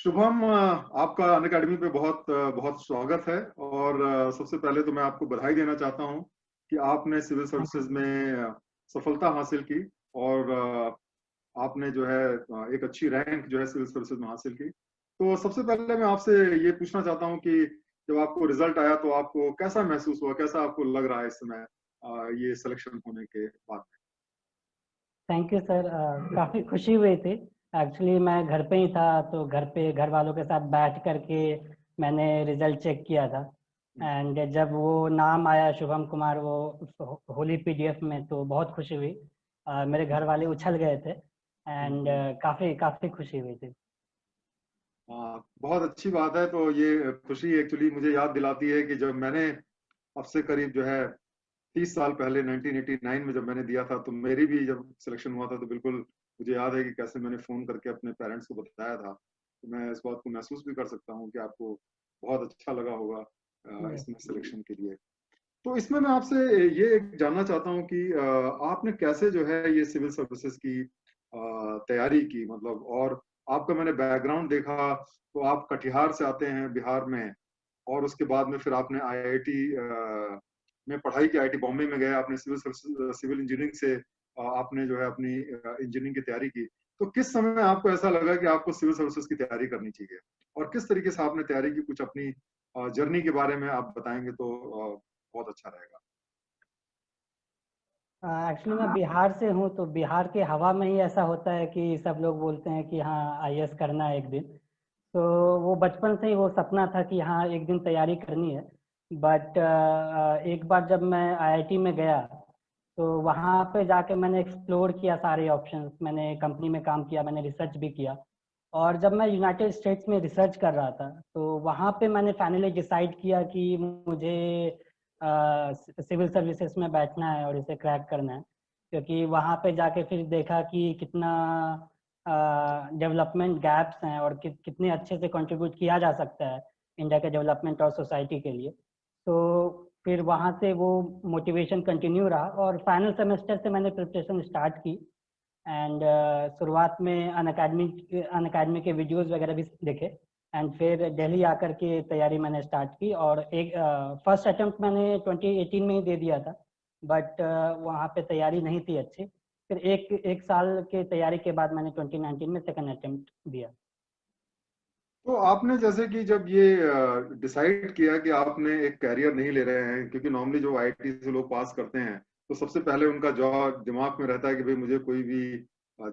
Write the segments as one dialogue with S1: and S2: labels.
S1: शुभम, आपका अनअकैडमी पे बहुत बहुत स्वागत है। और सबसे पहले तो मैं आपको बधाई देना चाहता हूं कि आपने civil
S2: thank you
S1: services
S2: sir.
S1: में सफलता हासिल की। और आपने जो है एक अच्छी रैंक जो है सिविल सर्विसेज में हासिल की। तो सबसे पहले मैं आपसे ये पूछना चाहता हूं कि जब आपको रिजल्ट आया तो आपको कैसा महसूस हुआ, कैसा आपको लग रहा है इस समय ये सिलेक्शन होने के बाद
S2: थैंक यू सर। काफ़ी खुशी हुई थी। एक्चुअली मैं घर पे ही था, तो घर पे घर वालों के साथ बैठ करके मैंने रिजल्ट चेक किया था।
S1: में?
S2: एंड जब वो नाम आया शुभम कुमार वो होली पीडीएफ में, तो बहुत खुशी हुई। मेरे घर वाले उछल गए थे। एंड काफ़ी काफ़ी खुशी हुई थी।
S1: हाँ, बहुत अच्छी बात है। तो ये खुशी एक्चुअली मुझे याद दिलाती है कि जब मैंने अब से करीब जो है 30 साल पहले 1989 में जब मैंने दिया था, तो मेरी भी जब सिलेक्शन हुआ था तो बिल्कुल मुझे याद है कि कैसे मैंने फोन करके अपने पेरेंट्स को बताया था। तो मैं इस बात को महसूस भी कर सकता हूँ कि आपको बहुत अच्छा लगा होगा
S2: यस।
S1: इसमें सिलेक्शन के लिए। तो इसमें मैं आपसे ये जानना चाहता हूँ कि आपने कैसे जो है ये सिविल सर्विसेज की तैयारी की, मतलब। और आपका मैंने बैकग्राउंड देखा तो आप कटिहार से आते हैं बिहार में, और उसके बाद में फिर आपने आईआईटी में पढ़ाई की, आईआईटी बॉम्बे में गए, आपने सिविल इंजीनियरिंग से आपने जो है अपनी इंजीनियरिंग की तैयारी की। तो किस समय आपको ऐसा लगा कि आपको सिविल सर्विसेज की तैयारी करनी चाहिए, और किस तरीके से आपने तैयारी की? कुछ अपनी जर्नी के बारे में आप बताएंगे तो बहुत अच्छा रहेगा।
S2: एक्चुअली मैं बिहार से हूँ, तो बिहार के हवा में ही ऐसा होता है कि सब लोग बोलते हैं कि हाँ आईएएस करना है एक दिन। तो वो बचपन से ही वो सपना था कि हाँ एक दिन तैयारी करनी है। बट एक बार जब मैं आईआईटी में गया, तो वहाँ पे जाके मैंने एक्सप्लोर किया सारे ऑप्शंस। मैंने कंपनी में काम किया, मैंने रिसर्च भी किया। और जब मैं यूनाइटेड स्टेट्स में रिसर्च कर रहा था, तो वहाँ पे मैंने फाइनली डिसाइड किया कि मुझे सिविल सर्विसेज में बैठना है और इसे क्रैक करना है। क्योंकि वहाँ पे जाके फिर देखा कि कितना डेवलपमेंट गैप्स हैं और कितने अच्छे से कंट्रीब्यूट किया जा सकता है इंडिया के डेवलपमेंट और सोसाइटी के लिए। तो फिर वहाँ से वो मोटिवेशन कंटिन्यू रहा, और फाइनल सेमेस्टर से मैंने प्रिपरेशन स्टार्ट की। एंड शुरुआत में अन अकेडमी के वीडियोस वगैरह भी देखे। एंड फिर दिल्ली आकर के तैयारी मैंने स्टार्ट की, और एक फर्स्ट अटेम्प्ट मैंने 2018 में ही दे दिया था। बट वहाँ पे तैयारी नहीं थी अच्छी। फिर एक एक साल के तैयारी के बाद मैंने 2019 में सेकंड अटेम्प्ट दिया।
S1: तो आपने जैसे कि जब ये डिसाइड किया कि आपने एक कैरियर नहीं ले रहे हैं, क्योंकि नॉर्मली जो आईआईटी से लोग पास करते हैं तो सबसे पहले उनका जॉब दिमाग में रहता है कि भाई मुझे कोई भी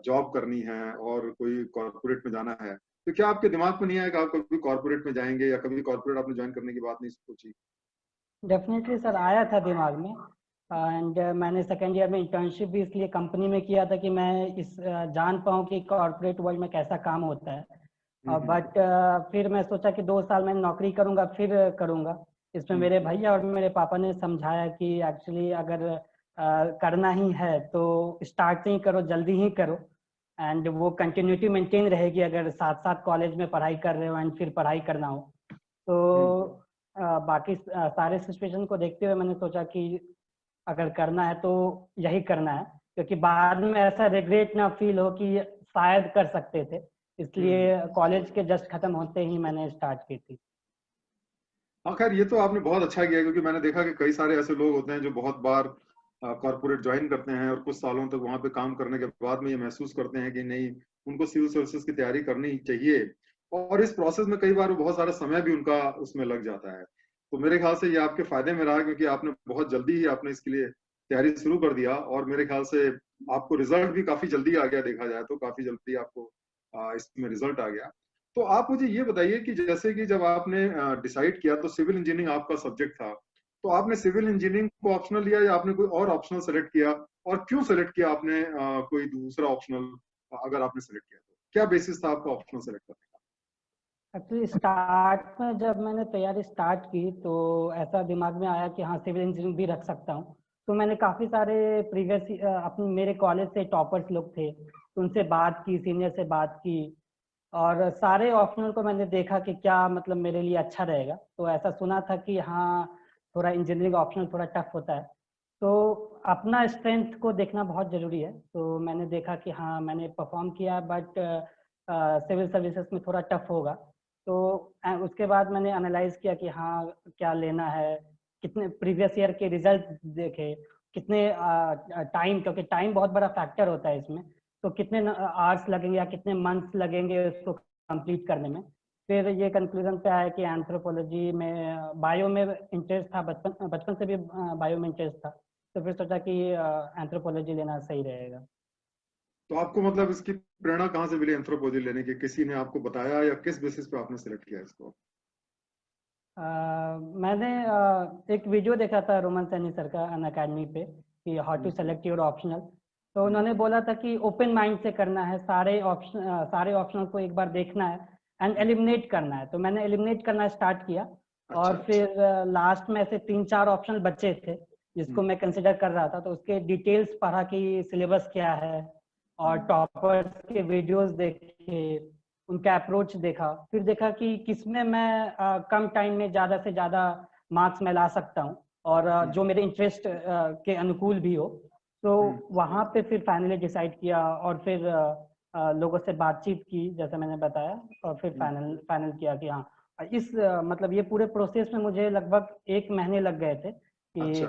S1: जॉब करनी है और कोई कॉर्पोरेट में जाना है। तो क्या आपके दिमाग में नहीं आया कि आप कभी कॉर्पोरेट में जाएंगे, या कभी कॉर्पोरेट आपने ज्वाइन करने की बात नहीं सोची?
S2: डेफिनेटली सर, आया था दिमाग में। एंड मैंने सेकेंड ईयर में इंटर्नशिप भी इसलिए कंपनी में किया था कि मैं जान पाऊँ कि कॉर्पोरेट वर्ल्ड में कैसा काम होता है।
S1: हम्म।
S2: बट फिर मैं सोचा कि 2 साल मैं नौकरी करूंगा फिर करूंगा। इसमें
S1: हम्म।
S2: मेरे भैया और मेरे पापा ने समझाया कि एक्चुअली अगर करना ही है तो स्टार्ट से ही करो, जल्दी ही करो। एंड वो कंटिन्यूटी मेंटेन रहेगी अगर साथ साथ कॉलेज में पढ़ाई कर रहे हो एंड फिर पढ़ाई करना हो। तो
S1: हम्म।
S2: बाकी सारे सिचुएशन को देखते हुए मैंने सोचा कि अगर करना है तो यही करना है, क्योंकि बाद में ऐसा रिग्रेट ना फील हो कि शायद कर सकते थे।
S1: हम्म।
S2: इसलिए कॉलेज के जस्ट खत्म होते ही मैंने स्टार्ट की थी।
S1: हाँ, खैर ये तो आपने बहुत अच्छा किया, क्योंकि मैंने देखा कि कई सारे ऐसे लोग होते हैं जो बहुत बार कॉर्पोरेट ज्वाइन करते हैं और कुछ सालों तक वहां पे काम करने के बाद में ये महसूस करते हैं कि नहीं, उनको सिविल सर्विसेज की तैयारी करनी चाहिए। और इस प्रोसेस में कई बार बहुत सारा समय भी उनका उसमें लग जाता है। तो मेरे ख्याल से ये आपके फायदे में रहा, क्योंकि आपने बहुत जल्दी ही आपने इसके लिए तैयारी शुरू कर दिया, और मेरे ख्याल से आपको रिजल्ट भी काफी जल्दी आ गया। देखा जाए तो काफी जल्दी आपको इसमें रिजल्ट आ गया। तो आप मुझे ये बताइए कि जैसे कि जब आपने डिसाइड किया तो सिविल इंजीनियरिंग आपका सब्जेक्ट था, तो आपने सिविल इंजीनियरिंग को ऑप्शनल लिया या आपने कोई और ऑप्शनल सेलेक्ट किया? और क्यों सेलेक्ट किया आपने कोई दूसरा ऑप्शनल? अगर आपने सेलेक्ट किया तो क्या बेसिस था आपका ऑप्शनल सेलेक्ट करने
S2: एक्चुअली स्टार्ट में जब मैंने तैयारी स्टार्ट की, तो ऐसा दिमाग में आया कि हाँ सिविल इंजीनियरिंग भी रख सकता हूँ। तो मैंने काफ़ी सारे प्रीवियस अपने मेरे कॉलेज से टॉपर्स लोग थे, तो उनसे बात की, सीनियर से बात की। और सारे ऑप्शनल को मैंने देखा कि क्या मतलब मेरे लिए अच्छा रहेगा। तो ऐसा सुना था कि हाँ थोड़ा इंजीनियरिंग ऑप्शनल थोड़ा टफ होता है। तो अपना स्ट्रेंथ को देखना बहुत ज़रूरी है। तो मैंने देखा कि हाँ मैंने परफॉर्म किया, बट सिविल सर्विसेज में थोड़ा टफ होगा। तो उसके बाद मैंने एनालाइज किया कि हाँ क्या लेना है, कितने प्रीवियस ईयर के रिजल्ट देखे, कितने टाइम, क्योंकि टाइम बहुत बड़ा फैक्टर होता है इसमें, तो कितने आवर्स लगेंगे या कितने मंथ्स लगेंगे उसको कंप्लीट करने में। फिर ये कंक्लूजन पे आया कि एंथ्रोपोलॉजी में, बायो में इंटरेस्ट था, बचपन से भी बायो में इंटरेस्ट था, तो फिर सोचा कि एंथ्रोपोलॉजी लेना सही रहेगा।
S1: तो आपको मतलब इसकी प्रेरणा कहाँ से मिली एंथ्रोपोलॉजी लेने की? किसी ने आपको बताया या किस बेसिस पे आपने सिलेक्ट किया इसको?
S2: मैंने एक वीडियो देखा था रोमन सैनी सर का अनअकैडमी पे कि how to select your optional. तो उन्होंने बोला था कि ओपन माइंड से करना है, सारे ऑप्शनल को एक बार देखना है एंड एलिमिनेट करना है। तो मैंने एलिमिनेट करना स्टार्ट किया और फिर लास्ट में से 3-4 ऑप्शनल बचे थे जिसको मैं कंसिडर कर रहा था, तो उसके डिटेल्स पढ़ा कि सिलेबस क्या है और टॉपर्स के वीडियोस देखे, उनका अप्रोच देखा, फिर देखा कि किसमें मैं कम टाइम में ज़्यादा से ज़्यादा मार्क्स में ला सकता हूँ और जो मेरे इंटरेस्ट के अनुकूल भी हो। तो वहाँ पे फिर फाइनली डिसाइड किया और फिर लोगों से बातचीत की जैसे मैंने बताया, और फिर फाइनल किया कि हाँ इस मतलब ये पूरे प्रोसेस में मुझे लगभग 1 महीने लग गए थे कि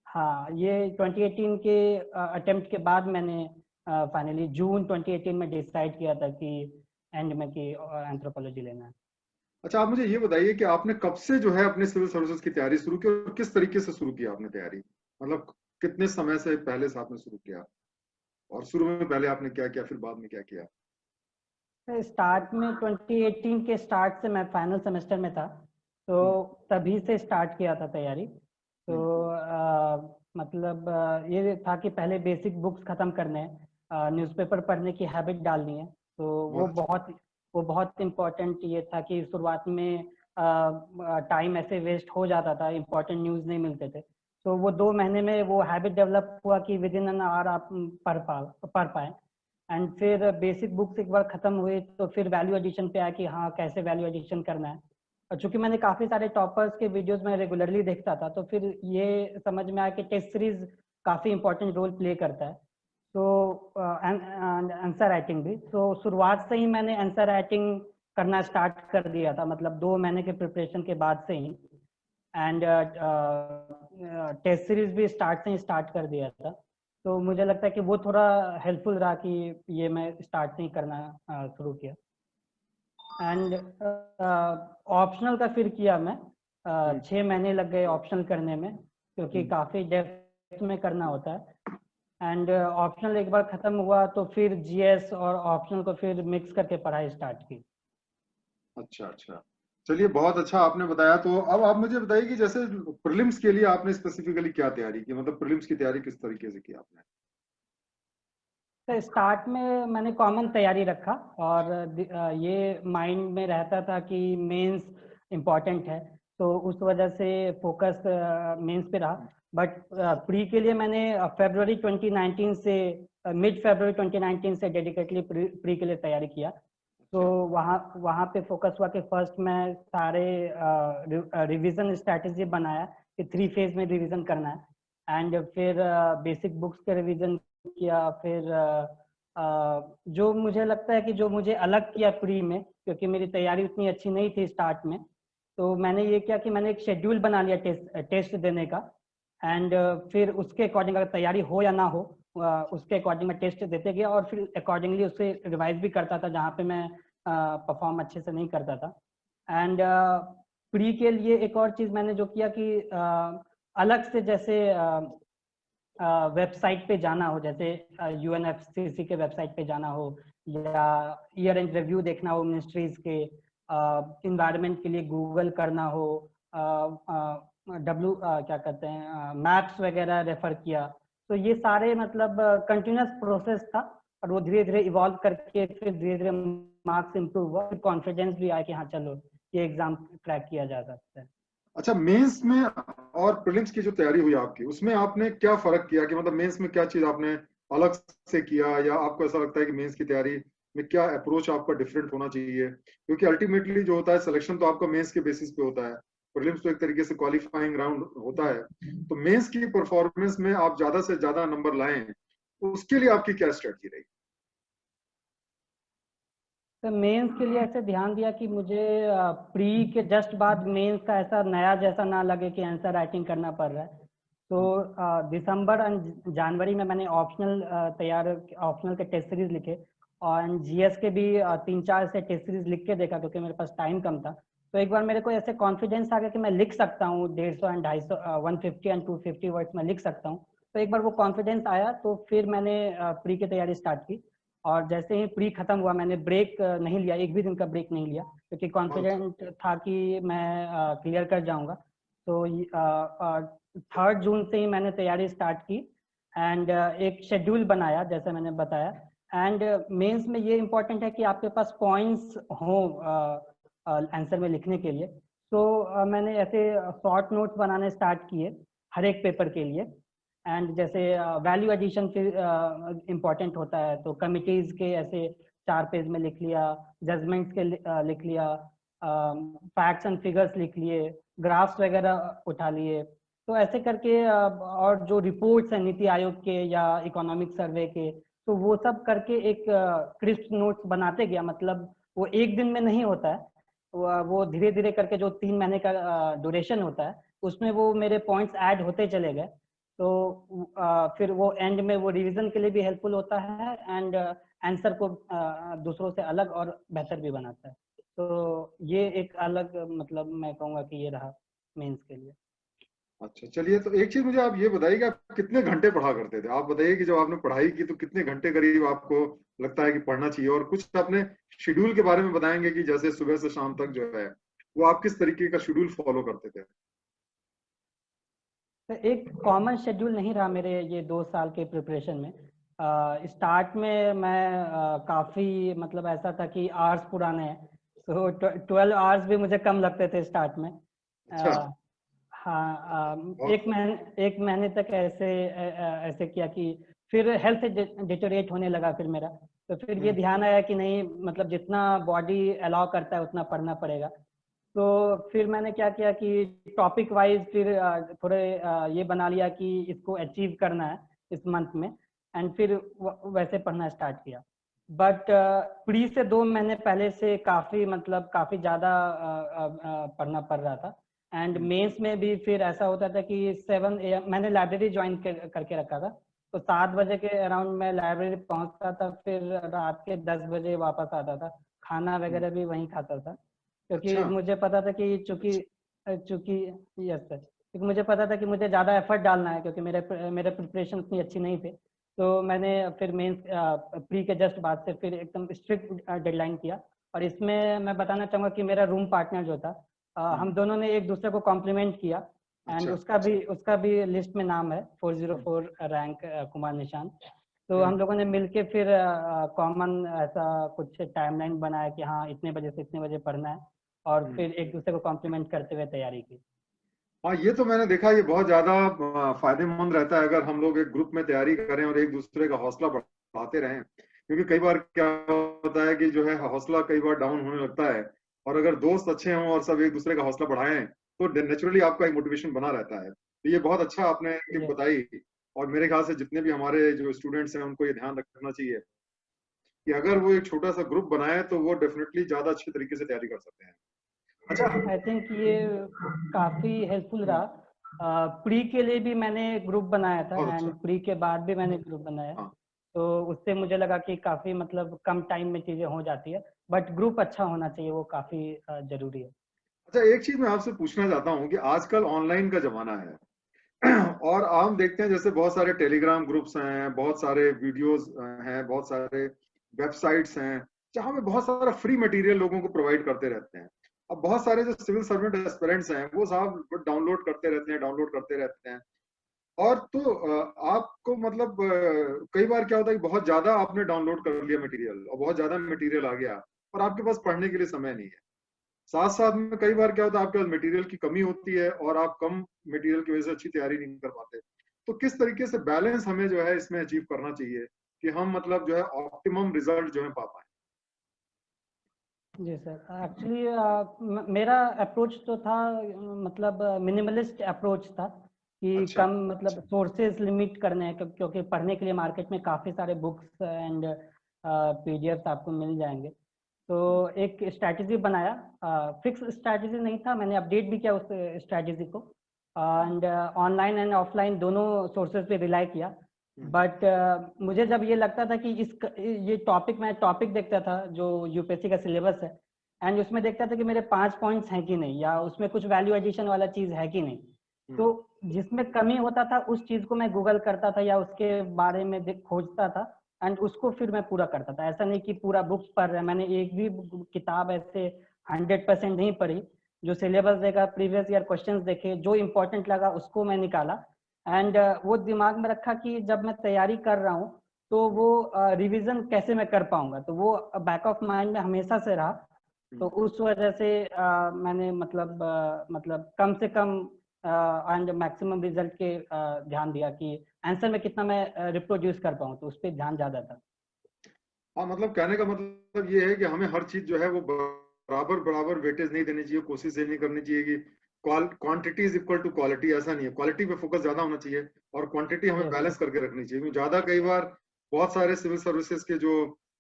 S2: हाँ ये 2018 के अटेम्प्ट के बाद मैंने फाइनली जून 2018 में डिसाइड किया था कि एंड में कि एंथ्रोपोलॉजी लेना है।
S1: अच्छा, आप मुझे ये बताइए कि आपने कब से जो है अपने सिविल सर्विसेज की तैयारी शुरू की और किस तरीके से शुरू किया आपने तैयारी? मतलब कितने समय से पहले से आपने शुरू किया और शुरू में पहले आपने क्या किया, फिर बाद में क्या किया?
S2: स्टार्ट में 2018 के स्टार्ट से मैं फाइनल सेमेस्टर में था, तो तभी से स्टार्ट किया था तैयारी। तो मतलब ये था कि पहले बेसिक बुक्स खत्म करने हैं, न्यूज़पेपर पढ़ने की हैबिट डालनी है। तो वो बहुत इम्पोर्टेंट ये था कि शुरुआत में टाइम ऐसे वेस्ट हो जाता था, इम्पोर्टेंट न्यूज़ नहीं मिलते थे। तो वो 2 महीने में वो हैबिट डेवलप हुआ कि विद इन एन आवर आप पढ़ पाए। एंड फिर बेसिक बुक्स एक बार खत्म हुई तो फिर वैल्यू एडिशन पे आया कि हाँ कैसे वैल्यू एडिशन करना है। और चूंकि मैंने काफ़ी सारे टॉपर्स के वीडियोस में रेगुलरली देखता था, तो फिर ये समझ में आया कि टेस्ट सीरीज काफ़ी इंपॉर्टेंट रोल प्ले करता है। तो आंसर राइटिंग भी, तो शुरुआत से ही मैंने आंसर राइटिंग करना स्टार्ट कर दिया था, मतलब 2 महीने के प्रिपरेशन के बाद से ही। एंड टेस्ट सीरीज भी स्टार्ट कर दिया था। तो मुझे लगता है कि वो थोड़ा हेल्पफुल रहा कि ये मैं स्टार्ट से ही करना शुरू किया। एंड ऑप्शनल का फिर किया मैं, 6 महीने लग गए ऑप्शनल करने में क्योंकि काफ़ी डेप्थ में करना होता है। एंड ऑप्शनल एक बार खत्म हुआ तो फिर जीएस और ऑप्शनल को फिर मिक्स करके पढ़ाई स्टार्ट की।
S1: अच्छा, चलिए बहुत अच्छा आपने बताया। तो अब आप मुझे बताइए कि जैसे प्रीलिम्स के लिए आपने स्पेसिफिकली क्या तैयारी की, मतलब प्रीलिम्स की तैयारी किस तरीके से की आपने?
S2: तो स्टार्ट में मैंने कॉमन तैयारी रखा और ये माइंड में रहता था कि मेंस इम्पॉर्टेंट है, तो उस वजह से फोकस मेंस पे रहा। बट प्री के लिए मैंने फरवरी 2019 से मिड फरवरी 2019 से डेडिकेटली प्री के लिए तैयारी किया। तो वहाँ पे फोकस हुआ कि फर्स्ट मैं सारे रिवीजन स्ट्रैटेजी बनाया कि 3 फेज में रिवीजन करना है। एंड फिर बेसिक बुक्स के रिवीजन किया। फिर जो मुझे लगता है कि जो मुझे अलग किया प्री में, क्योंकि मेरी तैयारी उतनी अच्छी नहीं थी स्टार्ट में, तो मैंने ये किया कि मैंने एक शेड्यूल बना लिया टेस्ट देने का। एंड फिर उसके अकॉर्डिंग अगर तैयारी हो या ना हो उसके अकॉर्डिंग मैं टेस्ट देते गया और फिर अकॉर्डिंगली उससे रिवाइज भी करता था जहाँ पे मैं परफॉर्म अच्छे से नहीं करता था। एंड प्री के लिए एक और चीज़ मैंने जो किया कि अलग से जैसे वेबसाइट पे जाना हो, जैसे यूएनएफसीसी के वेबसाइट पे जाना हो या ईयर एंड रिव्यू देखना हो मिनिस्ट्रीज के, इन्वायरमेंट के लिए गूगल करना हो, क्या कहते हैं मैप्स वगैरह रेफर किया। तो ये सारे मतलब कंटिन्यूस प्रोसेस था और वो धीरे धीरे इवॉल्व करके फिर धीरे धीरे मार्क्स इंप्रूव हुआ, फिर कॉन्फिडेंस भी आया कि हाँ चलो ये एग्जाम क्रैक किया जा सकता है।
S1: अच्छा, मेंस में और प्रीलिम्स की जो तैयारी हुई आपकी, उसमें आपने क्या फर्क किया कि मतलब मेंस में क्या चीज आपने अलग से किया, या आपको ऐसा लगता है कि मेंस की तैयारी में क्या अप्रोच आपका डिफरेंट होना चाहिए? क्योंकि अल्टीमेटली जो होता है सिलेक्शन तो आपका मेंस के बेसिस पे होता है, प्रीलिम्स तो एक तरीके से क्वालिफाइंग राउंड होता है। तो मेंस की परफॉर्मेंस में आप ज्यादा से ज्यादा नंबर लाएं, तो उसके लिए आपकी क्या स्ट्रेटजी रही?
S2: तो मेंस के लिए ऐसे ध्यान दिया कि मुझे प्री के जस्ट बाद मेंस का ऐसा नया जैसा ना लगे कि आंसर राइटिंग करना पड़ रहा है। तो दिसंबर और जनवरी में मैंने ऑप्शनल के टेस्ट सीरीज लिखे, और जीएस के भी 3-4 से टेस्ट सीरीज लिख के देखा क्योंकि मेरे पास टाइम कम था। तो एक बार मेरे को ऐसे कॉन्फिडेंस आ गया कि मैं लिख सकता हूँ 150 एंड 250, 150 एंड 250 वर्ड्स में लिख सकता हूँ। तो एक बार वो कॉन्फिडेंस आया तो फिर मैंने प्री की तैयारी स्टार्ट की। और जैसे ही प्री खत्म हुआ मैंने ब्रेक नहीं लिया, एक भी दिन का ब्रेक नहीं लिया, क्योंकि कॉन्फिडेंट था कि मैं क्लियर कर जाऊंगा। तो 3 जून से ही मैंने तैयारी स्टार्ट की, एंड एक शेड्यूल बनाया जैसे मैंने बताया। एंड मेंस में ये इम्पोर्टेंट है कि आपके पास पॉइंट्स हो आंसर में लिखने के लिए। तो मैंने ऐसे शॉर्ट नोट्स बनाने स्टार्ट किए हर एक पेपर के लिए। एंड जैसे वैल्यू एडिशन फिर इम्पोर्टेंट होता है, तो कमिटीज के ऐसे 4 पेज में लिख लिया, जजमेंट्स के लिख लिया, फैक्ट्स एंड फिगर्स लिख लिए, ग्राफ्स वगैरह उठा लिए। तो ऐसे करके और जो रिपोर्ट्स हैं नीति आयोग के या इकोनॉमिक सर्वे के, तो वो सब करके एक क्रिस्प नोट्स बनाते गया। मतलब वो एक दिन में नहीं होता है, वो धीरे धीरे करके जो 3 महीने का ड्यूरेशन होता है उसमें वो मेरे पॉइंट्स ऐड होते चले गए। तो फिर वो एंड में वो रिवीजन के लिए भी हेल्पफुल होता है, एंड आंसर को दूसरों से अलग और बेहतर भी बनाता है। तो ये एक अलग, मतलब मैं कहूँगा कि ये रहा मेंस के लिए।
S1: अच्छा, चलिए, तो एक चीज मुझे आप ये बताइए कि आप कितने घंटे पढ़ा करते थे? आप बताइए कि जब आपने पढ़ाई की तो कितने घंटे करीब आपको लगता है कि पढ़ना चाहिए, और कुछ अपने शेड्यूल के बारे में बताएंगे कि जैसे सुबह से शाम तक जो है वो आप किस तरीके का शेड्यूल फॉलो करते थे?
S2: तो एक कॉमन शेड्यूल नहीं रहा मेरे ये 2 साल के प्रिपरेशन में। स्टार्ट में मैं काफ़ी, मतलब ऐसा था कि आवर्स पुराने हैं, तो 12 आवर्स भी मुझे कम लगते थे स्टार्ट में।
S1: अच्छा।
S2: हाँ,
S1: बहुत।
S2: एक महीने तक ऐसे किया कि फिर हेल्थ डिटोरेट होने लगा फिर मेरा। तो फिर ये
S1: हम्म।
S2: ध्यान आया कि नहीं, मतलब जितना बॉडी अलाउ करता है उतना पढ़ना पड़ेगा। तो फिर मैंने क्या किया कि टॉपिक वाइज फिर थोड़े ये बना लिया कि इसको अचीव करना है इस मंथ में, एंड फिर वैसे पढ़ना स्टार्ट किया। बट प्री से 2 महीने पहले से काफ़ी, मतलब काफ़ी ज़्यादा पढ़ना पड़ रहा था। And
S1: hmm.
S2: मेंस में भी फिर ऐसा होता था कि 7 AM मैंने लाइब्रेरी ज्वाइन करके रखा था। तो 7 बजे के अराउंड मैं लाइब्रेरी पहुंचता था, फिर रात के 10 बजे वापस आता था। खाना
S1: हम्म।
S2: वगैरह भी वहीं खाता था, क्योंकि
S1: अच्छा।
S2: मुझे पता था कि चूंकि चूंकि यस सर, क्योंकि मुझे पता था कि मुझे ज़्यादा एफर्ट डालना है, क्योंकि मेरे प्रिपरेशन उतनी अच्छी नहीं थे। तो मैंने फिर मेंस प्री के जस्ट बाद से फिर एकदम स्ट्रिक्ट डेडलाइन किया। और इसमें मैं बताना चाहूँगा कि मेरा रूम पार्टनर जो था, हम
S1: हम्म।
S2: दोनों ने एक दूसरे को कॉम्प्लीमेंट किया। एंड
S1: अच्छा।
S2: उसका भी लिस्ट में नाम है,
S1: हम्म।
S2: 404 रैंक, कुमार निशान। तो
S1: हम्म।
S2: हम लोगों ने मिलके फिर कॉमन ऐसा कुछ टाइमलाइन बनाया कि हाँ इतने बजे से इतने बजे पढ़ना है, और
S1: हम्म।
S2: फिर एक दूसरे को कॉम्प्लीमेंट करते हुए तैयारी की।
S1: हाँ, ये तो मैंने देखा, ये बहुत ज्यादा फायदेमंद रहता है अगर हम लोग एक ग्रुप में तैयारी करें और एक दूसरे का हौसला बढ़ाते रहें। क्योंकि कई बार क्या होता है कि जो है हौसला कई बार डाउन होने लगता है, और अगर दोस्त अच्छे हों और सब एक दूसरे का हौसला बढ़ाएं तो नेचुरली आपका एक मोटिवेशन बना रहता है। तो ये बहुत अच्छा आपने टिप
S2: ये
S1: बताई। और मेरे ख्याल से जितने भी हमारे जो स्टूडेंट्स हैं उनको ये ध्यान रखना चाहिए कि अगर वो एक छोटा सा ग्रुप बनाए तो वो डेफिनेटली ज्यादा अच्छे तरीके से तैयारी कर सकते हैं। अच्छा।
S2: आई थिंक ये काफ़ी हेल्पफुल
S1: हम्म।
S2: रहा। प्री के लिए भी मैंने ग्रुप बनाया था,
S1: बहुत
S2: एंड
S1: अच्छा।
S2: प्री के बाद भी मैंने ग्रुप बनाया।
S1: हाँ।
S2: तो उससे मुझे लगा कि काफ़ी, मतलब कम टाइम में चीज़ें हो जाती है, बट ग्रुप अच्छा होना चाहिए, वो काफ़ी ज़रूरी है।
S1: अच्छा, एक चीज मैं आपसे पूछना चाहता हूँ कि आजकल ऑनलाइन का जमाना है और हम देखते हैं जैसे बहुत सारे टेलीग्राम ग्रुप्स हैं, बहुत सारे वीडियोस हैं, बहुत सारे वेबसाइट्स हैं जहाँ पे बहुत सारा फ्री मटेरियल लोगों को प्रोवाइड करते रहते हैं। अब बहुत सारे जो सिविल सर्वेंट एस्पिरेंट्स हैं वो साहब डाउनलोड करते रहते हैं। और तो आपको मतलब कई बार क्या होता है कि बहुत ज्यादा आपने डाउनलोड कर लिया मटेरियल और बहुत ज्यादा मटेरियल आ गया और आपके पास पढ़ने के लिए समय नहीं है। साथ साथ में कई बार क्या होता है आपके पास मटेरियल की कमी होती है और आप कम मटेरियल की वजह से अच्छी तैयारी नहीं कर पाते। तो किस तरीके से बैलेंस हमें जो है इसमें अचीव करना चाहिए कि हम मतलब जो है ऑप्टिमम रिजल्ट जो है पा पाए?
S2: जी सर, एक्चुअली मेरा अप्रोच तो था, मतलब मिनिमलिस्ट अप्रोच था कि
S1: अच्छा।
S2: कम, मतलब सोर्सेज लिमिट करने हैं, क्योंकि पढ़ने के लिए मार्केट में काफ़ी सारे बुक्स एंड पीडीएफ्स आपको मिल जाएंगे। तो एक स्ट्रैटेजी बनाया, फिक्स स्ट्रैटेजी नहीं था, मैंने अपडेट भी किया उस स्ट्रैटेजी को, एंड ऑनलाइन एंड ऑफलाइन दोनों सोर्सेज पे रिलाई किया। बट मुझे जब ये लगता था कि ये टॉपिक, मैं टॉपिक देखता था जो यूपीएससी का सिलेबस है, एंड उसमें देखता था कि मेरे 5 पॉइंट्स हैं कि नहीं, या उसमें कुछ वैल्यू एडिशन वाला चीज़ है कि नहीं। तो जिसमें कमी होता था उस चीज़ को मैं गूगल करता था या उसके बारे में खोजता था, एंड उसको फिर मैं पूरा करता था। ऐसा नहीं कि पूरा बुक्स पढ़ रहा है, मैंने एक भी किताब ऐसे 100% नहीं पढ़ी। जो सिलेबस देखा, प्रीवियस ईयर क्वेश्चंस देखे, जो इम्पोर्टेंट लगा उसको मैं निकाला, एंड वो दिमाग में रखा कि जब मैं तैयारी कर रहा हूँ तो वो रिवीजन कैसे मैं कर पाऊंगा, तो वो बैक ऑफ माइंड में हमेशा से रहा। तो उस वजह से मैंने मतलब कम से कम एंड मैक्सिमम रिजल्ट के ध्यान दिया कि आंसर में कितना मैं रिप्रोड्यूस कर पाऊँ, तो उस पर ध्यान ज्यादा था।
S1: हाँ, मतलब कहने का मतलब ये है कि हमें हर चीज जो है वो बराबर बराबर वेटेज नहीं देनी चाहिए, कोशिश ये नहीं करनी चाहिए कि quantity is equal to quality, ऐसा नहीं है। क्वालिटी पे फोकस ज्यादा होना चाहिए और क्वांटिटी हमें
S2: Yes,
S1: बैलेंस करके रखनी चाहिए, क्योंकि ज्यादा कई बार बहुत सारे सिविल सर्विसेज के जो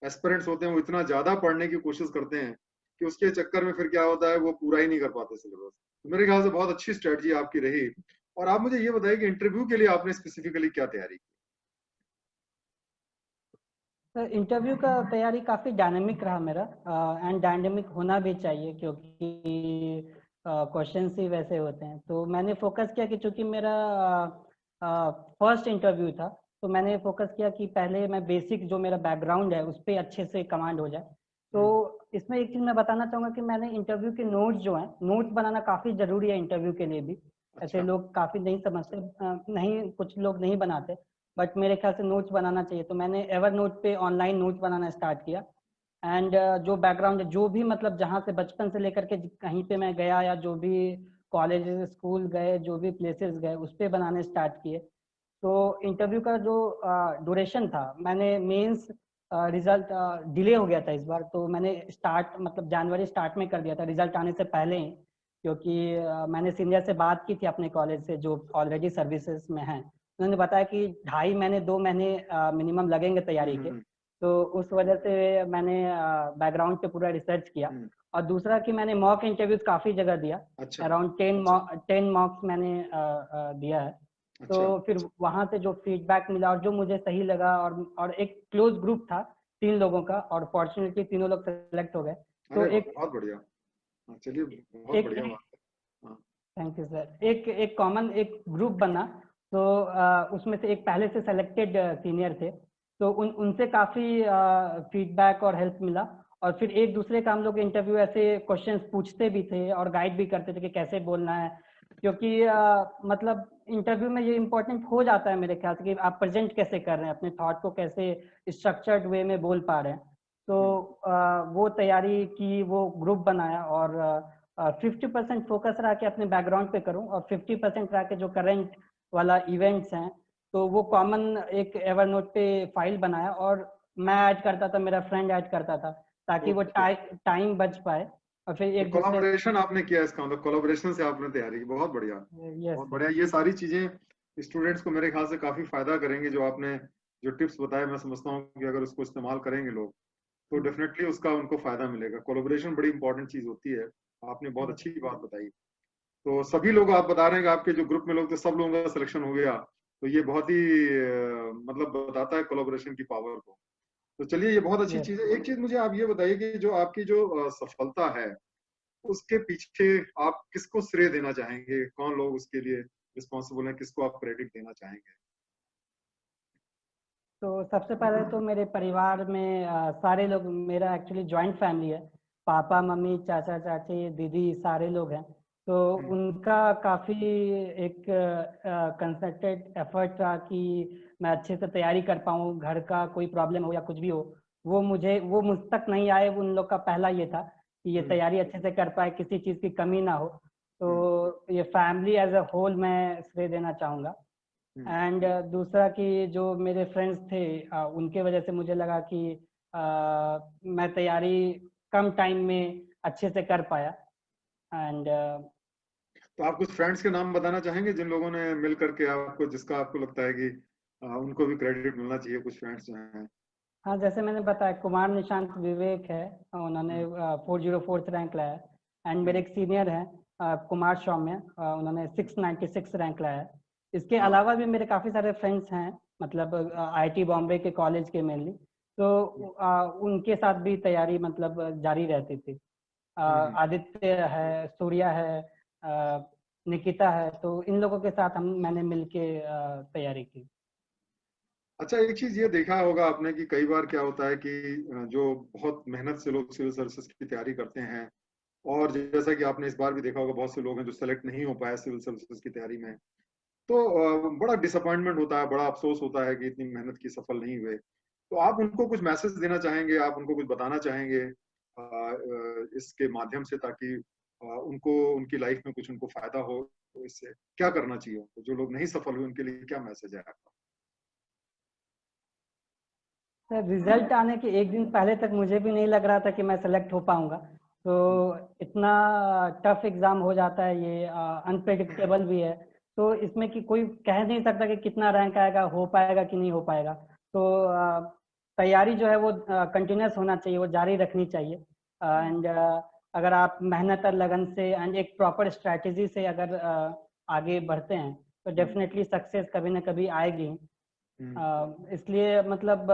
S1: एस्पिरेंट्स होते हैं वो इतना ज्यादा पढ़ने की कोशिश करते हैं कि उसके चक्कर में फिर क्या होता है, वो पूरा ही नहीं कर पाते सिलेबस। तो मेरे ख्याल से बहुत अच्छी स्ट्रेटजी आपकी रही। और आप मुझे ये बताइए कि इंटरव्यू के लिए आपने स्पेसिफिकली क्या तैयारी की?
S2: सर इंटरव्यू का तैयारी काफ़ी डायनेमिक रहा मेरा, एंड डायनेमिक होना भी चाहिए क्योंकि क्वेश्चंस ही वैसे होते हैं। तो मैंने फोकस किया कि चूंकि मेरा फर्स्ट इंटरव्यू था, तो मैंने फोकस किया कि पहले मैं बेसिक जो मेरा बैकग्राउंड है उस पर अच्छे से कमांड हो जाए। तो इसमें एक चीज़ मैं बताना चाहूँगा कि मैंने इंटरव्यू के नोट्स जो हैं, नोट्स बनाना काफ़ी ज़रूरी है इंटरव्यू के लिए भी। ऐसे
S1: अच्छा।
S2: लोग काफ़ी नहीं समझते, नहीं, कुछ लोग नहीं बनाते, बट मेरे ख्याल से नोट्स बनाना चाहिए। तो मैंने एवर नोट पे ऑनलाइन नोट्स बनाना स्टार्ट किया, एंड जो बैकग्राउंड है, जो भी मतलब जहाँ से बचपन से लेकर के कहीं पे मैं गया, या जो भी कॉलेज स्कूल गए, जो भी प्लेसेस गए, उस पर बनाने स्टार्ट किए। तो इंटरव्यू का जो ड्यूरेशन था, मैंने मेंस रिजल्ट डिले हो गया था इस बार, तो मैंने स्टार्ट मतलब जनवरी स्टार्ट में कर दिया था, रिजल्ट आने से पहले ही। क्योंकि मैंने सीनियर से बात की थी अपने कॉलेज से जो ऑलरेडी सर्विसेज में हैं, उन्होंने बताया कि 2.5 महीने 2 महीने मिनिमम लगेंगे तैयारी के। तो उस वजह से मैंने बैकग्राउंड पे पूरा रिसर्च किया। और दूसरा कि मैंने मॉक इंटरव्यूज काफ़ी जगह दिया,
S1: अच्छा।
S2: अराउंड 10 मॉक्स मैंने दिया है। तो
S1: अच्छा।
S2: फिर वहां से जो फीडबैक मिला और जो मुझे सही लगा, और एक क्लोज ग्रुप था 3 लोगों का, और फॉर्चुनेटली तीनों लोग सेलेक्ट हो गए। तो
S1: अरे वाह,
S2: एक
S1: बहुत बढ़िया। हाँ, चलिए, बहुत
S2: एक
S1: बढ़िया बात है। हाँ।
S2: Thank you sir. एक एक कॉमन एक ग्रुप बना, तो उसमें से एक पहले से सेलेक्टेड सीनियर थे, तो उनसे काफ़ी फीडबैक और हेल्प मिला। और फिर एक दूसरे का हम लोग इंटरव्यू ऐसे क्वेश्चंस पूछते भी थे और गाइड भी करते थे कि कैसे बोलना है। क्योंकि मतलब इंटरव्यू में ये इम्पोर्टेंट हो जाता है मेरे ख्याल से कि आप प्रेजेंट कैसे कर रहे हैं, अपने थॉट को कैसे स्ट्रक्चर्ड वे में बोल पा रहे हैं। तो वो तैयारी की, वो ग्रुप बनाया, और 50% फोकस रहा कि अपने बैकग्राउंड पे करूं, और 50% रहा कि जो करंट वाला इवेंट्स हैं, तो वो कॉमन एक एवरनोट पे फाइल बनाया, और मैं ऐड करता था, मेरा फ्रेंड ऐड करता था, ताकि वो
S1: ओके।
S2: टाइम बच पाए। और फिर
S1: तो
S2: एक दूसरे।
S1: कोलाबोरेशन आपने किया, इसका मतलब कोलाबोरेशन से आपने तैयारी की, बहुत बढ़िया।
S2: यस
S1: बहुत
S2: सर।
S1: बढ़िया, ये सारी चीजें स्टूडेंट्स को मेरे ख्याल से काफी फायदा करेंगे। जो आपने जो टिप्स बताए, मैं समझता हूँ कि अगर उसको इस्तेमाल करेंगे लोग तो डेफिनेटली उसका उनको फायदा मिलेगा। कोलाबोरेशन बड़ी इंपॉर्टेंट चीज होती है। आपने बहुत अच्छी बात बताई। तो सभी लोग, आप बता रहे हैं कि आपके जो ग्रुप में लोग थे सब लोगों का सिलेक्शन हो गया, तो ये बहुत ही मतलब बताता है कोलाबोरेशन की पावर को। तो चलिए, ये बहुत अच्छी
S2: यस।
S1: चीज है। एक चीज मुझे आप ये बताइए कि जो आपकी जो सफलता है उसके पीछे आप किसको श्रेय देना चाहेंगे? कौन लोग उसके लिए रिस्पॉन्सिबल हैं? किसको आप क्रेडिट देना चाहेंगे?
S2: तो सबसे पहले तो मेरे परिवार में सारे लोग, मेरा एक्चुअली जॉइंट फैमिली है, पापा मम्मी चाचा चाची दीदी सारे लोग हैं। तो उनका काफ़ी एक कंसंट्रेटेड एफर्ट रहा कि मैं अच्छे से तैयारी कर पाऊँ, घर का कोई प्रॉब्लम हो या कुछ भी हो, वो मुझ तक नहीं आए। उन लोग का पहला ये था कि ये तैयारी अच्छे से कर पाए, किसी चीज़ की कमी ना हो। तो ये फैमिली एज अ होल मैं श्रेय देना चाहूँगा। एंड दूसरा कि जो मेरे फ्रेंड्स थे, उनके वजह से मुझे लगा कि मैं तैयारी कम टाइम में अच्छे से कर पाया। एंड
S1: तो आप कुछ फ्रेंड्स के नाम बताना चाहेंगे जिन लोगों ने मिल करके आपको, जिसका आपको लगता है कि उनको भी क्रेडिट मिलना चाहिए, कुछ फ्रेंड्स जो हैं?
S2: हाँ, जैसे मैंने बताया कुमार निशांत विवेक है, उन्होंने 404th रैंक लाया है। एंड मेरे एक सीनियर हैं कुमार सौम्य, उन्होंने 696 रैंक लाया है। इसके
S1: हाँ।
S2: अलावा भी मेरे काफ़ी सारे फ्रेंड्स हैं, मतलब आईआईटी बॉम्बे के कॉलेज के मेनली, तो उनके साथ भी तैयारी मतलब जारी रहती थी। आदित्य है, सूर्या है, निकिता है, तो इन लोगों के साथ मैंने मिलके तैयारी की।
S1: अच्छा, एक चीज ये देखा होगा आपने कि कई बार क्या होता है कि जो बहुत मेहनत से लोग सिविल सर्विसेज की तैयारी करते हैं, और जैसा कि आपने इस बार भी देखा होगा बहुत से लोग हैं जो सेलेक्ट नहीं हो पाए सिविल सर्विसेज की तैयारी में, तो बड़ा डिसअपॉइंटमेंट होता है, बड़ा अफसोस होता है कि इतनी मेहनत की सफल नहीं हुए। तो आप उनको कुछ मैसेज देना चाहेंगे, आप उनको कुछ बताना चाहेंगे इसके माध्यम से, ताकि उनको उनकी लाइफ में कुछ उनको फायदा हो? तो इससे क्या करना चाहिए उनको, जो लोग नहीं सफल हुए उनके लिए क्या मैसेज है आपका?
S2: सर, रिजल्ट आने के एक दिन पहले तक मुझे भी नहीं लग रहा था कि मैं सेलेक्ट हो पाऊंगा। तो इतना टफ एग्जाम हो जाता है, ये अनप्रेडिक्टेबल भी है। तो इसमें कि कोई कह नहीं सकता कि कितना रैंक आएगा, हो पाएगा कि नहीं हो पाएगा। तो तैयारी जो है वो कंटिन्यूस होना चाहिए, वो जारी रखनी चाहिए। एंड अगर आप मेहनत और लगन से एंड एक प्रॉपर स्ट्रैटेजी से अगर आगे बढ़ते हैं तो डेफिनेटली सक्सेस कभी ना कभी आएगी। इसलिए मतलब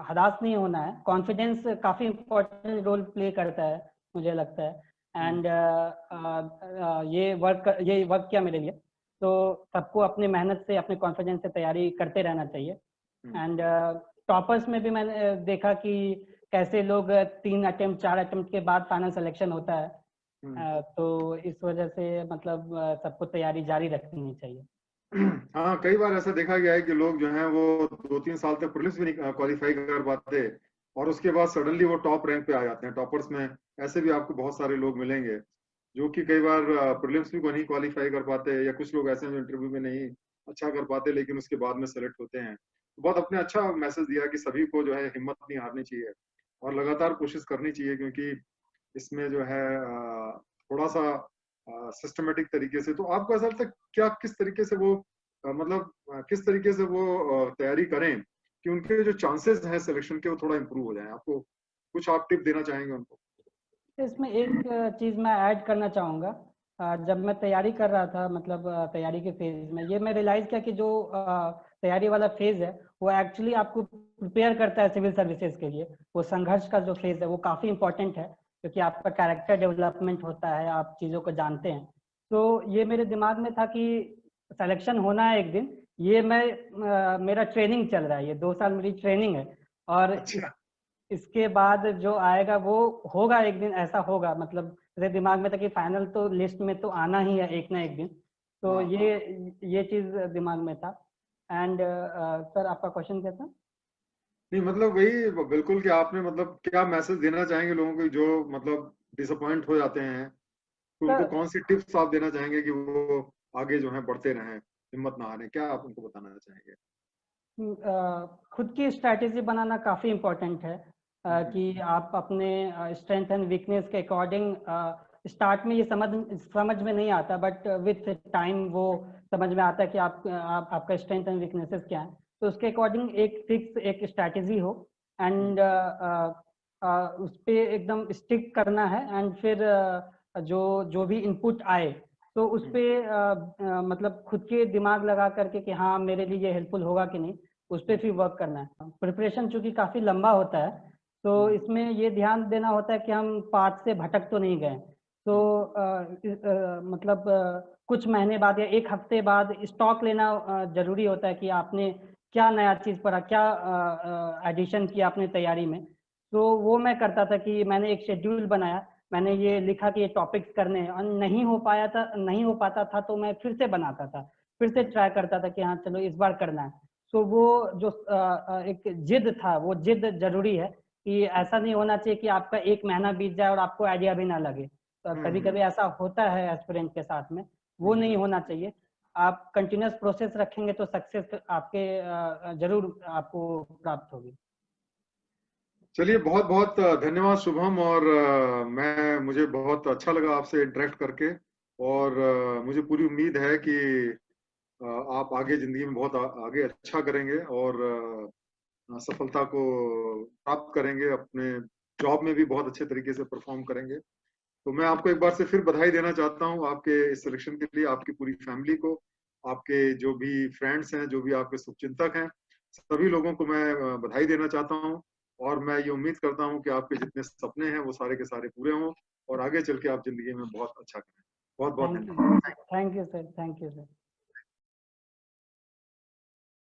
S2: हताश नहीं होना है। कॉन्फिडेंस काफ़ी इम्पोर्टेंट रोल प्ले करता है, मुझे लगता है। एंड ये वर्क किया मेरे लिए। तो सबको अपनी मेहनत से, अपने कॉन्फिडेंस से तैयारी करते रहना चाहिए। एंड टॉपर्स में भी मैंने देखा कि कैसे लोग 3 अटेम्प्ट 4 अटेम्प्ट के बाद फाइनल सिलेक्शन होता है। तो इस वजह से मतलब सबको तैयारी जारी रखनी चाहिए।
S1: हाँ, कई बार ऐसा देखा गया है कि लोग जो हैं वो 2-3 साल तक प्रीलिम्स भी नहीं क्वालिफाई कर पाते, और उसके बाद सडनली वो टॉप रैंक पे आ जाते हैं टॉपर्स में। ऐसे भी आपको बहुत सारे लोग मिलेंगे जो कि कई बार प्रीलिम्स भी को नहीं क्वालिफाई कर पाते, या कुछ लोग ऐसे हैं जो इंटरव्यू में नहीं अच्छा कर पाते लेकिन उसके बाद में सेलेक्ट होते हैं। तो बहुत अपने अच्छा मैसेज दिया कि सभी को जो है हिम्मत नहीं हारनी चाहिए और लगातार कोशिश करनी चाहिए, क्योंकि इसमें जो है थोड़ा सा सिस्टमेटिक तरीके से। तो आपको ऐसा लगता है क्या, किस तरीके से वो मतलब किस तरीके से वो तैयारी करें कि उनके जो चांसेस हैं सिलेक्शन के वो थोड़ा इम्प्रूव हो जाए? आपको कुछ आप टिप देना चाहेंगे उनको?
S2: इसमें एक चीज़ मैं ऐड करना चाहूँगा। जब मैं तैयारी कर रहा था, मतलब तैयारी के फेज में, ये मैं रियलाइज़ किया कि जो तैयारी वाला फेज है वो एक्चुअली आपको प्रिपेयर करता है सिविल सर्विसेज के लिए। वो संघर्ष का जो फेज है वो काफ़ी इंपॉर्टेंट है, क्योंकि आपका कैरेक्टर डेवलपमेंट होता है, आप चीज़ों को जानते हैं। तो ये मेरे दिमाग में था कि सिलेक्शन होना है एक दिन। ये मेरा ट्रेनिंग चल रहा है, ये 2 साल मेरी ट्रेनिंग है। और
S1: अच्छा।
S2: इसके बाद जो आएगा वो होगा, एक दिन ऐसा होगा। मतलब मेरे दिमाग में था कि फाइनल तो लिस्ट में तो आना ही है एक ना एक दिन। तो
S1: हाँ, हाँ।
S2: ये चीज दिमाग में था। एंड सर, आपका क्वेश्चन क्या था?
S1: नहीं, मतलब वही बिल्कुल कि आपने मतलब क्या मैसेज देना चाहेंगे लोगों को जो मतलब डिसअपॉइंट हो जाते हैं, तो उनको
S2: सर,
S1: कौन सी टिप्स आप देना चाहेंगे कि वो आगे जो है बढ़ते रहें, हिम्मत ना हारें? क्या आप उनको बताना चाहेंगे?
S2: खुद की स्ट्रैटेजी बनाना काफ़ी इम्पोर्टेंट है। कि आप अपने स्ट्रेंथ एंड वीकनेस के अकॉर्डिंग, स्टार्ट में ये समझ में नहीं आता, बट विथ टाइम वो समझ में आता है कि आपका स्ट्रेंथ एंड वीकनेसेस क्या है। तो उसके अकॉर्डिंग एक फिक्स एक स्ट्रैटेजी हो, एंड उस पर एकदम स्टिक करना है। एंड फिर जो जो भी इनपुट आए तो उस पर मतलब खुद के दिमाग लगा करके कि हाँ मेरे लिए ये हेल्पफुल होगा कि नहीं, उस पर फिर वर्क करना है। प्रिपरेशन चूंकि काफ़ी लंबा होता है, तो इसमें ये ध्यान देना होता है कि हम पाठ से भटक तो नहीं गए। तो मतलब कुछ महीने बाद या एक हफ्ते बाद स्टॉक लेना जरूरी होता है कि आपने क्या नया चीज़ पढ़ा, क्या एडिशन किया अपने तैयारी में। तो वो मैं करता था कि मैंने एक शेड्यूल बनाया, मैंने ये लिखा कि ये टॉपिक्स करने हैं, और नहीं हो पाता था तो मैं फिर से बनाता था, फिर से ट्राई करता था कि हाँ चलो इस बार करना है। तो वो जो एक जिद था, वो जिद जरूरी है। कि ऐसा नहीं होना चाहिए कि आपका एक महीना बीत जाए और आपको आइडिया भी ना लगे। तो कभी कभी ऐसा होता है एस्पिरेंट के साथ में, वो नहीं होना चाहिए। आप कंटिन्यूस प्रोसेस रखेंगे तो सक्सेस आपके जरूर आपको प्राप्त होगी।
S1: चलिए, बहुत बहुत धन्यवाद शुभम। और मुझे बहुत अच्छा लगा आपसे इंटरेक्ट करके, और मुझे पूरी उम्मीद है कि आप आगे जिंदगी में बहुत आगे अच्छा करेंगे, और सफलता को प्राप्त करेंगे, अपने जॉब में भी बहुत अच्छे तरीके से परफॉर्म करेंगे। तो मैं आपको एक बार से फिर बधाई देना चाहता हूँ आपके इस सिलेक्शन के लिए, आपकी पूरी फैमिली को, आपके जो भी फ्रेंड्स हैं, जो भी आपके शुभचिंतक हैं, सभी लोगों को मैं बधाई देना चाहता हूँ। और मैं ये उम्मीद करता हूँ कि आपके जितने सपने हैं वो सारे के सारे पूरे हों और आगे चल के आप जिंदगी में बहुत अच्छा करें। बहुत बहुत
S2: थैंक यू,
S1: धन्यवाद।
S2: Thank you sir, thank you sir.